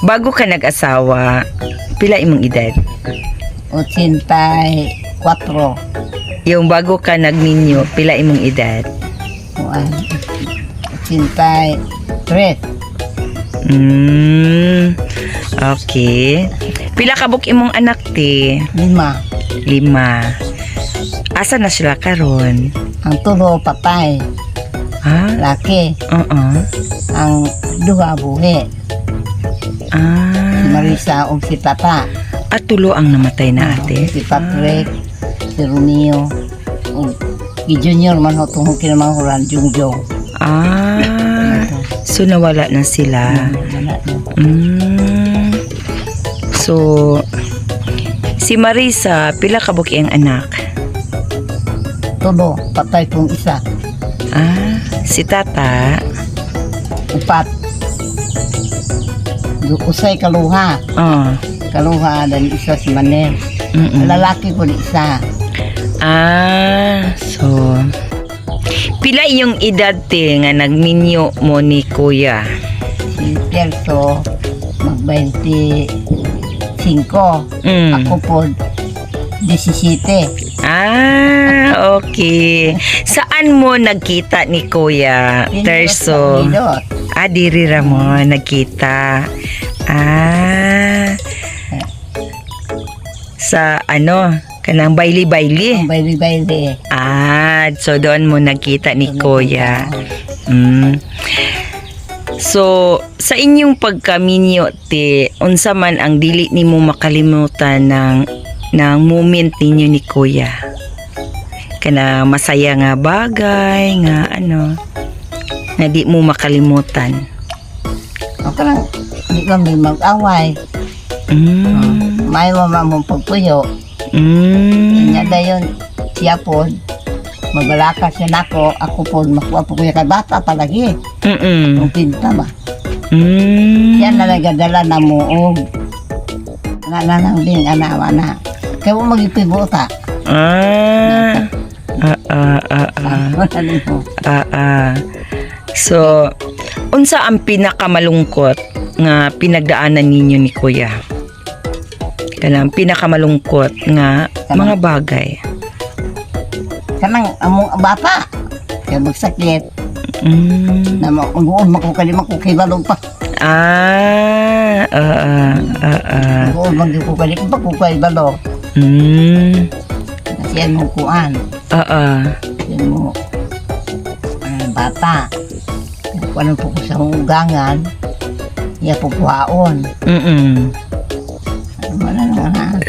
Bago ka nag-asawa, pila imong edad? 84. Yung bago ka nagninyo, pila imong edad? 83. Okay. Pila kabuk imong anak ti? 5. 5. Asa na sila karon? Ang tulo patay. Ha? Laki. Ang duha buhi. Si Marisa o si Tata. At tulo ang namatay na ate? Si Patrick. Si Romeo. O si Junior man ho tungkol kinamanghuran. Jungjong. So nawala na sila. Wala na. So si Marisa, pila kabuk iyang anak? Tulo. Patay kong isa. Si Tata? 4. Usay kaluha. Kaluha dan isa si Manel. Lalaki ko di isa. So pila yung edad te nga nagminyo mo ni kuya? Si Perso mag-25. Ako po 17. Okay. Saan mo nagkita ni kuya Terso? Diri ra mo nagkita. Sa ano? Kanang baili-baili. Baili-baili. So doon mo nagkita ni kuya. So sa inyong pagkaminyo ti, unsa man ang dili nimo makalimutan ng moment ninyo ni kuya? Kana masaya nga bagay nga ano nga di mo makalimutan. Ako lang, di kami mag-away. May mama mong pagpuyo. Kanya dayon siya po, magbalakas siya nako, ako po, makuha po kuya kay bata palagi. Ang pinta ba? Yan na nagadala na muog. Nanang din, anawa na. Kaya mo mag-ipibuta. So, unsa ang pinakamalungkot nga pinagdaanan ninyo ni kuya? Kanang pinakamalungkot nga mga bagay. Kanang among bata. Kaya magsakit. Na mag-uon makukalima ko kay balong pa. Mag-uon magkukalima pa ko kay balong. Yan mo kuan. Yan mo bata. Ano po ko sa hugangan. Iya po kuhaon. Wala naman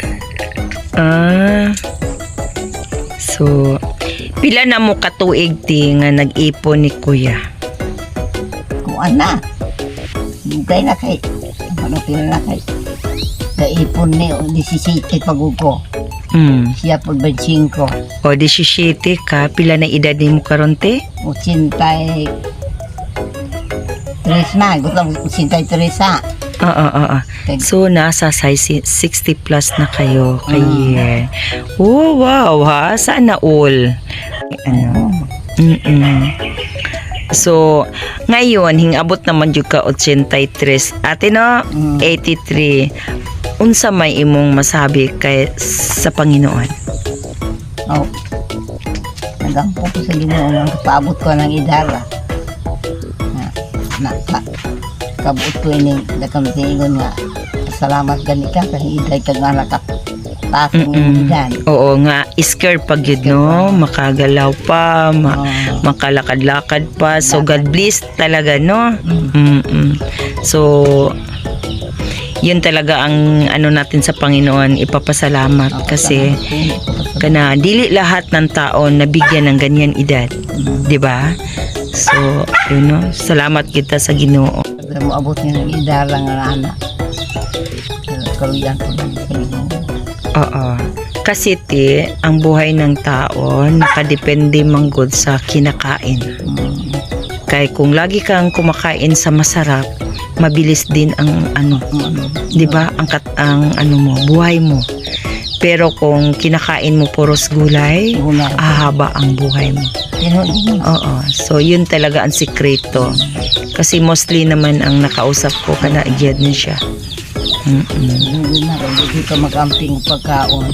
So, pila na mo katuig ti nga nag-ipon ni kuya? Kuan na. Dugay na kay. Ano pila na kay. Naipon ni 17 pagugo. Siya po 25. O 17 ka, pila na edad ni mo karon te? 83 na. Gusto 83 sa. So, nasa size 60 plus na kayo kay year. Oh, wow ha. Sana all. So, ngayon, hingabot naman yung ka 83. Ate no, 83. Unsa may imong masabi kay sa Panginoon? Nagampo ko sa Ginoo. Paabot ko ng idara. Kabut ko ini nakamtingon nga salamat gani ka kay iday kag anak ka pasing idan. Oo nga, isker pag yun, no? Makagalaw pa, makalakad-lakad pa. So, God bless talaga, no? So, yun talaga ang ano natin sa Panginoon, ipapasalamat kasi kana dili lahat ng tao nabigyan ng ganyan edad. 'Di ba? So, yun, no? Salamat kita sa Ginoo. Moabot niya ng idara nga anak. Kaluyan ko lang sa Ginoo. Kasi ang buhay ng tao nakadepende manggod sa kinakain. Kaya kung lagi kang kumakain sa masarap, mabilis din ang ano, 'di ba? Ang ano mo, buhay mo. Pero kung kinakain mo puros gulay, Gulay. ahaba ang buhay mo. Pero di mo. Oo. So, yun talaga ang sikreto. Kasi mostly naman ang nakausap ko, kana-edad na siya. Hindi na. Hindi ka mag-amping pagkaon.